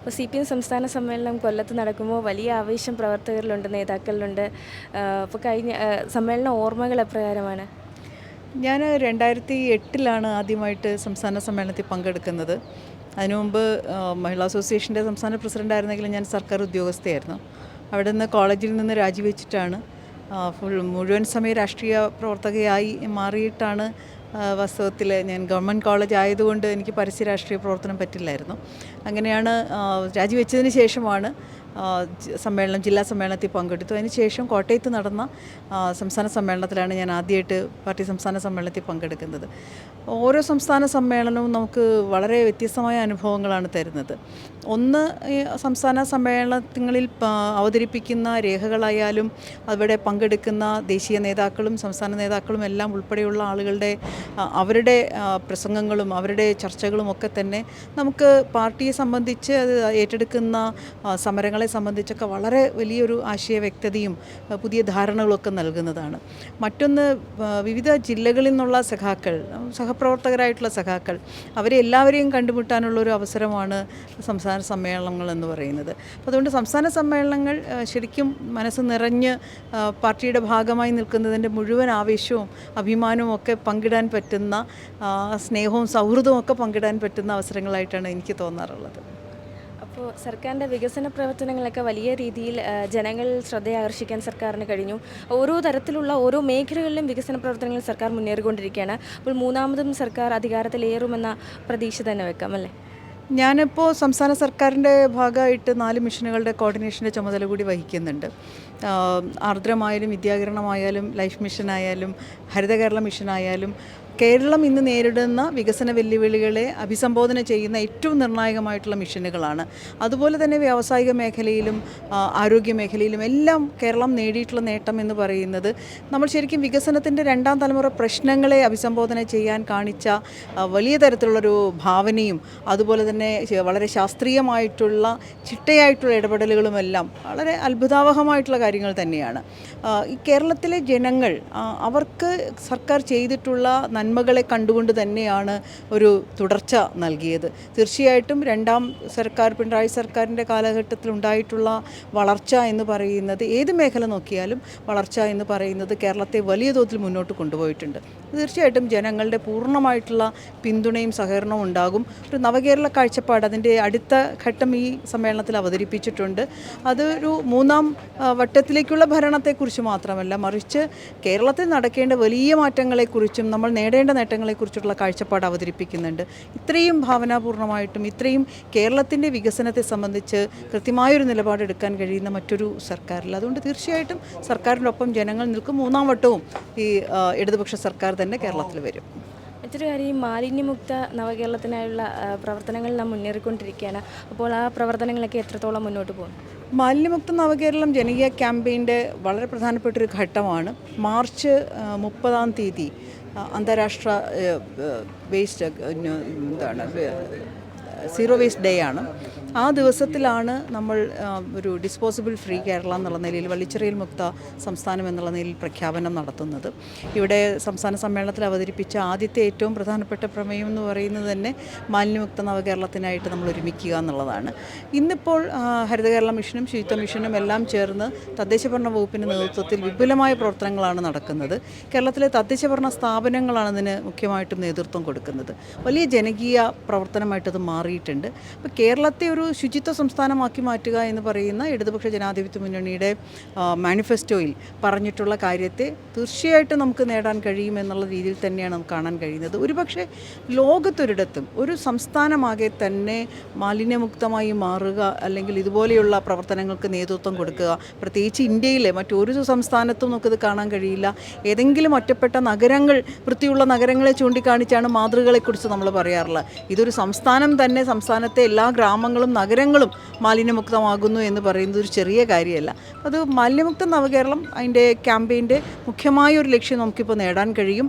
ഇപ്പോൾ CPM സംസ്ഥാന സമ്മേളനം കൊല്ലത്ത് നടക്കുമ്പോൾ വലിയ ആവേശം പ്രവർത്തകരിലുണ്ട്, നേതാക്കളിലുണ്ട്. അപ്പോൾ കഴിഞ്ഞ സമ്മേളന ഓർമ്മകൾ എപ്രകാരമാണ്? ഞാൻ 2008 ആദ്യമായിട്ട് സംസ്ഥാന സമ്മേളനത്തിൽ പങ്കെടുക്കുന്നത്. അതിനു മുമ്പ് മഹിളാ അസോസിയേഷൻ്റെ സംസ്ഥാന പ്രസിഡൻ്റായിരുന്നെങ്കിലും ഞാൻ സർക്കാർ ഉദ്യോഗസ്ഥയായിരുന്നു. അവിടെ നിന്ന് കോളേജിൽ നിന്ന് രാജിവെച്ചിട്ടാണ് മുഴുവൻ സമയ രാഷ്ട്രീയ പ്രവർത്തകയായി മാറിയിട്ടാണ്. വാസ്തവത്തിൽ ഞാൻ ഗവൺമെൻറ് കോളേജ് ആയതുകൊണ്ട് എനിക്ക് പരസ്യ രാഷ്ട്രീയ പ്രവർത്തനം പറ്റില്ലായിരുന്നു. അങ്ങനെയാണ് രാജിവെച്ചതിന് ശേഷമാണ് ജില്ലാ സമ്മേളനത്തിൽ പങ്കെടുത്തു. അതിന് ശേഷം കോട്ടയത്ത് നടന്ന സംസ്ഥാന സമ്മേളനത്തിലാണ് ഞാൻ ആദ്യമായിട്ട് പാർട്ടി സംസ്ഥാന സമ്മേളനത്തിൽ പങ്കെടുക്കുന്നത്. ഓരോ സംസ്ഥാന സമ്മേളനവും നമുക്ക് വളരെ വ്യത്യസ്തമായ അനുഭവങ്ങളാണ് തരുന്നത്. ഒന്ന്, സംസ്ഥാന സമ്മേളനങ്ങളിൽ അവതരിപ്പിക്കുന്ന രേഖകളായാലും അവിടെ പങ്കെടുക്കുന്ന ദേശീയ നേതാക്കളും സംസ്ഥാന നേതാക്കളും എല്ലാം ഉൾപ്പെടെയുള്ള ആളുകളുടെ അവരുടെ പ്രസംഗങ്ങളും അവരുടെ ചർച്ചകളും ഒക്കെ തന്നെ നമുക്ക് പാർട്ടിയെ സംബന്ധിച്ച് അത് ഏറ്റെടുക്കുന്ന സമരങ്ങളെ സംബന്ധിച്ചൊക്കെ വളരെ വലിയൊരു ആശയ വ്യക്തതയും പുതിയ ധാരണകളൊക്കെ നൽകുന്നതാണ്. മറ്റൊന്ന്, വിവിധ ജില്ലകളിൽ നിന്നുള്ള സഹപ്രവർത്തകരായിട്ടുള്ള സഖാക്കൾ അവരെ എല്ലാവരെയും കണ്ടുമുട്ടാനുള്ളൊരു അവസരമാണ് സംസ്ഥാന സമ്മേളനങ്ങൾ എന്ന് പറയുന്നത്. അപ്പോൾ അതുകൊണ്ട് സംസ്ഥാന സമ്മേളനങ്ങൾ ശരിക്കും മനസ്സ് നിറഞ്ഞ് പാർട്ടിയുടെ ഭാഗമായി നിൽക്കുന്നതിൻ്റെ മുഴുവൻ ആവേശവും അഭിമാനവും ഒക്കെ പങ്കിടാൻ പറ്റുന്ന, സ്നേഹവും സൗഹൃദവും ഒക്കെ പങ്കിടാൻ പറ്റുന്ന അവസരങ്ങളായിട്ടാണ് എനിക്ക് തോന്നാറുള്ളത്. അപ്പോൾ സർക്കാരിൻ്റെ വികസന പ്രവർത്തനങ്ങളൊക്കെ വലിയ രീതിയിൽ ജനങ്ങളിൽ ശ്രദ്ധയാകർഷിക്കാൻ സർക്കാരിന് കഴിഞ്ഞു. ഓരോ തരത്തിലുള്ള ഓരോ മേഖലകളിലും വികസന പ്രവർത്തനങ്ങളിൽ സർക്കാർ മുന്നേറിക്കൊണ്ടിരിക്കുകയാണ്. അപ്പോൾ മൂന്നാമതും സർക്കാർ അധികാരത്തിലേറുമെന്ന പ്രതീക്ഷ തന്നെ വെക്കാം, അല്ലേ? ഞാനിപ്പോൾ സംസ്ഥാന സർക്കാരിൻ്റെ ഭാഗമായിട്ട് 4 മിഷനുകളുടെ കോർഡിനേഷൻ്റെ ചുമതല കൂടി വഹിക്കുന്നുണ്ട്. ആർദ്രമായാലും വിദ്യാകിരണമായാലും ലൈഫ് മിഷനായാലും ഹരിത കേരള മിഷനായാലും കേരളം ഇന്ന് നേരിടുന്ന വികസന വെല്ലുവിളികളെ അഭിസംബോധന ചെയ്യുന്ന ഏറ്റവും നിർണായകമായിട്ടുള്ള മിഷനുകളാണ്. അതുപോലെ തന്നെ വ്യാവസായിക മേഖലയിലും ആരോഗ്യ മേഖലയിലും എല്ലാം കേരളം നേടിയിട്ടുള്ള നേട്ടം എന്ന് പറയുന്നത് നമ്മൾ ശരിക്കും വികസനത്തിൻ്റെ 2ാം തലമുറ പ്രശ്നങ്ങളെ അഭിസംബോധന ചെയ്യാൻ കാണിച്ച വലിയ തരത്തിലുള്ളൊരു ഭാവനയും അതുപോലെ തന്നെ വളരെ ശാസ്ത്രീയമായിട്ടുള്ള ചിട്ടയായിട്ടുള്ള ഇടപെടലുകളുമെല്ലാം വളരെ അത്ഭുതാവഹമായിട്ടുള്ള കാര്യങ്ങൾ തന്നെയാണ്. ഈ കേരളത്തിലെ ജനങ്ങൾ അവർക്ക് സർക്കാർ ചെയ്തിട്ടുള്ള നന്മകളെ കണ്ടുകൊണ്ട് തന്നെയാണ് ഒരു തുടർച്ച നൽകിയത്. തീർച്ചയായിട്ടും 2ാം സർക്കാർ പിണറായി സർക്കാരിൻ്റെ കാലഘട്ടത്തിൽ ഉണ്ടായിട്ടുള്ള വളർച്ച എന്ന് പറയുന്നത്, ഏത് മേഖല നോക്കിയാലും വളർച്ച എന്ന് പറയുന്നത് കേരളത്തെ വലിയ തോതിൽ മുന്നോട്ട് കൊണ്ടുപോയിട്ടുണ്ട്. തീർച്ചയായിട്ടും ജനങ്ങളുടെ പൂർണ്ണമായിട്ടുള്ള പിന്തുണയും സഹകരണവും ഉണ്ടാകും. ഒരു നവകേരള കാഴ്ചപ്പാട് അതിൻ്റെ അടുത്ത ഘട്ടം ഈ സമ്മേളനത്തിൽ അവതരിപ്പിച്ചിട്ടുണ്ട്. അതൊരു 3ാം വട്ടത്തിലേക്കുള്ള ഭരണത്തെക്കുറിച്ച് മാത്രമല്ല, മറിച്ച് കേരളത്തിൽ നടക്കേണ്ട വലിയ മാറ്റങ്ങളെക്കുറിച്ചും നമ്മൾ നേടേണ്ട നേട്ടങ്ങളെക്കുറിച്ചുള്ള കാഴ്ചപ്പാട് അവതരിപ്പിക്കുന്നുണ്ട്. ഇത്രയും ഭാവനാപൂർണ്ണമായിട്ടും ഇത്രയും കേരളത്തിൻ്റെ വികസനത്തെ സംബന്ധിച്ച് കൃത്യമായൊരു നിലപാടെടുക്കാൻ കഴിയുന്ന മറ്റൊരു സർക്കാരില്ല. അതുകൊണ്ട് തീർച്ചയായിട്ടും സർക്കാരിൻ്റെ ഒപ്പം ജനങ്ങൾ നിൽക്കും. 3ാം വട്ടവും ഈ ഇടതുപക്ഷ സർക്കാർ തന്നെ കേരളത്തിൽ വരും. മറ്റൊരു കാര്യം, മാലിന്യമുക്ത നവകേരളത്തിനായുള്ള പ്രവർത്തനങ്ങൾ നാം മുന്നേറിക്കൊണ്ടിരിക്കുകയാണ്. അപ്പോൾ ആ പ്രവർത്തനങ്ങളൊക്കെ എത്രത്തോളം മുന്നോട്ട് പോകും? മാലിന്യമുക്ത നവകേരളം ജനകീയ ക്യാമ്പയിൻ്റെ വളരെ പ്രധാനപ്പെട്ടൊരു ഘട്ടമാണ്. മാർച്ച് 30-ാം തീയതി അന്താരാഷ്ട്ര വേസ്റ്റ് സീറോ വേസ്റ്റ് ഡേ ആണ്. ആ ദിവസത്തിലാണ് നമ്മൾ ഒരു ഡിസ്പോസിബിൾ ഫ്രീ കേരള എന്നുള്ള നിലയിൽ, വലിച്ചെറിയൽ മുക്ത സംസ്ഥാനം എന്നുള്ള നിലയിൽ പ്രഖ്യാപനം നടത്തുന്നത്. ഇവിടെ സംസ്ഥാന സമ്മേളനത്തിൽ അവതരിപ്പിച്ച ആദ്യത്തെ ഏറ്റവും പ്രധാനപ്പെട്ട പ്രമേയം എന്ന് പറയുന്നത് തന്നെ മാലിന്യമുക്ത നവകേരളത്തിനായിട്ട് നമ്മൾ ഒരുമിക്കുക എന്നുള്ളതാണ്. ഇന്നിപ്പോൾ ഹരിത കേരള മിഷനും ശുചിത്വ മിഷനും എല്ലാം ചേർന്ന് തദ്ദേശഭരണ വകുപ്പിൻ്റെ നേതൃത്വത്തിൽ വിപുലമായ പ്രവർത്തനങ്ങളാണ് നടക്കുന്നത്. കേരളത്തിലെ തദ്ദേശഭരണ സ്ഥാപനങ്ങളാണ് ഇതിന് മുഖ്യമായിട്ടും നേതൃത്വം കൊടുക്കുന്നത്. വലിയ ജനകീയ പ്രവർത്തനമായിട്ടത് മാറിയിട്ടുണ്ട്. അപ്പോൾ കേരളത്തെ ഒരു ശുചിത്വ സംസ്ഥാനമാക്കി മാറ്റുക എന്ന് പറയുന്ന ഇടതുപക്ഷ ജനാധിപത്യ മുന്നണിയുടെ മാനിഫെസ്റ്റോയിൽ പറഞ്ഞിട്ടുള്ള കാര്യത്തെ തീർച്ചയായിട്ടും നമുക്ക് നേടാൻ കഴിയുമെന്നുള്ള രീതിയിൽ തന്നെയാണ് നമുക്ക് കാണാൻ കഴിയുന്നത്. ഒരുപക്ഷെ ലോകത്തൊരിടത്തും ഒരു സംസ്ഥാനമാകെ തന്നെ മാലിന്യമുക്തമായി മാറുക, അല്ലെങ്കിൽ ഇതുപോലെയുള്ള പ്രവർത്തനങ്ങൾക്ക് നേതൃത്വം കൊടുക്കുക, പ്രത്യേകിച്ച് ഇന്ത്യയിലെ മറ്റൊരു സംസ്ഥാനത്തും നമുക്കിത് കാണാൻ കഴിയില്ല. ഏതെങ്കിലും ഒറ്റപ്പെട്ട നഗരങ്ങൾ, വൃത്തിയുള്ള നഗരങ്ങളെ ചൂണ്ടിക്കാണിച്ചാണ് മാതൃകളെക്കുറിച്ച് നമ്മൾ പറയാറുള്ളത്. ഇതൊരു സംസ്ഥാനം തന്നെ, സംസ്ഥാനത്തെ എല്ലാ ഗ്രാമങ്ങളും നഗരങ്ങളും മാലിന്യമുക്തമാകുന്നു എന്ന് പറയുന്നത് ഒരു ചെറിയ കാര്യമല്ല. അത് മാലിന്യമുക്ത നവകേരളം അതിൻ്റെ ക്യാമ്പയിൻ്റെ മുഖ്യമായൊരു ലക്ഷ്യം നമുക്കിപ്പോൾ നേടാൻ കഴിയും.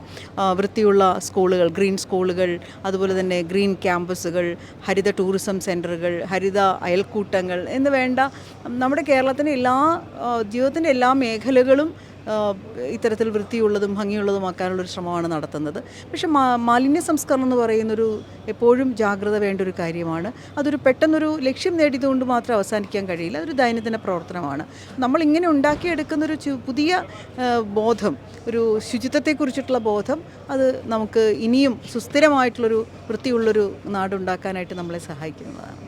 വൃത്തിയുള്ള സ്കൂളുകൾ, ഗ്രീൻ സ്കൂളുകൾ, അതുപോലെ തന്നെ ഗ്രീൻ ക്യാമ്പസുകൾ, ഹരിത ടൂറിസം സെൻറ്ററുകൾ, ഹരിത അയൽക്കൂട്ടങ്ങൾ എന്ന് വേണ്ട നമ്മുടെ കേരളത്തിൻ്റെ ജീവിതത്തിൻ്റെ എല്ലാ മേഖലകളും ഇത്തരത്തിൽ വൃത്തിയുള്ളതും ഭംഗിയുള്ളതുമാക്കാനുള്ളൊരു ശ്രമമാണ് നടത്തുന്നത്. പക്ഷേ മാലിന്യ സംസ്കരണം എന്ന് പറയുന്നൊരു എപ്പോഴും ജാഗ്രത വേണ്ട ഒരു കാര്യമാണ്. അതൊരു പെട്ടെന്നൊരു ലക്ഷ്യം നേടിയതുകൊണ്ട് മാത്രം അവസാനിക്കാൻ കഴിയില്ല. അതൊരു ദൈനംദിന പ്രവർത്തനമാണ്. നമ്മളിങ്ങനെ ഉണ്ടാക്കിയെടുക്കുന്നൊരു പുതിയ ബോധം, ഒരു ശുചിത്വത്തെക്കുറിച്ചിട്ടുള്ള ബോധം, അത് നമുക്ക് ഇനിയും സുസ്ഥിരമായിട്ടുള്ളൊരു വൃത്തിയുള്ളൊരു നാടുണ്ടാക്കാനായിട്ട് നമ്മളെ സഹായിക്കുന്നതാണ്.